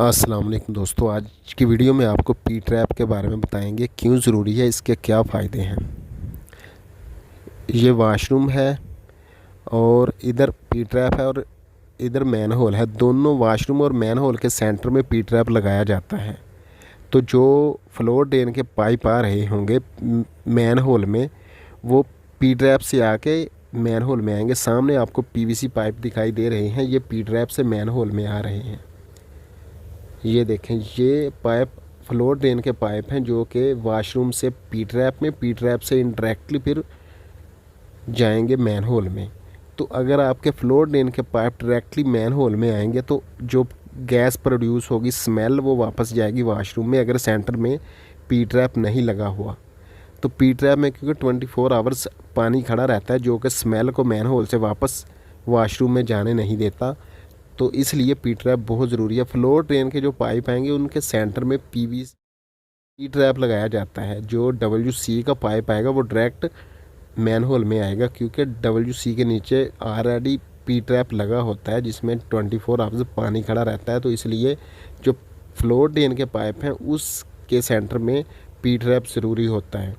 अस्सलाम वालेकुम दोस्तों, आज की वीडियो में आपको पी ट्रैप के बारे में बताएंगे क्यों ज़रूरी है, इसके क्या फ़ायदे हैं। ये वॉशरूम है और इधर पी ट्रैप है और इधर मैन होल है। दोनों वॉशरूम और मैन होल के सेंटर में पी ट्रैप लगाया जाता है। तो जो फ्लोर ड्रेन के पाइप आ रहे होंगे मैन होल में, वो पी ट्रैप से आके मैन होल में आएंगे। सामने आपको पीवीसी पाइप दिखाई दे रहे हैं, ये पी ट्रैप से मैन होल में आ रहे हैं। ये देखें, ये पाइप फ्लोर ड्रेन के पाइप हैं जो कि वॉशरूम से पी ट्रैप से इंडरेक्टली फिर जाएंगे मैन होल में। तो अगर आपके फ्लोर ड्रेन के पाइप डायरेक्टली मैन होल में आएंगे तो जो गैस प्रोड्यूस होगी, स्मेल, वो वापस जाएगी वॉशरूम में, अगर सेंटर में पी ट्रैप नहीं लगा हुआ। तो पी ट्रैप में क्योंकि 24 आवर्स पानी खड़ा रहता है जो कि स्मेल को मैन होल से वापस वॉशरूम में जाने नहीं देता, तो इसलिए पी ट्रैप बहुत ज़रूरी है। फ्लोर ड्रेन के जो पाइप आएंगे उनके सेंटर में पी ट्रैप लगाया जाता है। जो WC का पाइप आएगा वो डायरेक्ट मैन होल में आएगा, क्योंकि WC के नीचे ऑलरेडी पी ट्रैप लगा होता है जिसमें 24 आवर्स पानी खड़ा रहता है। तो इसलिए जो फ्लोर ड्रेन के पाइप हैं उसके सेंटर में पी ट्रैप ज़रूरी होता है।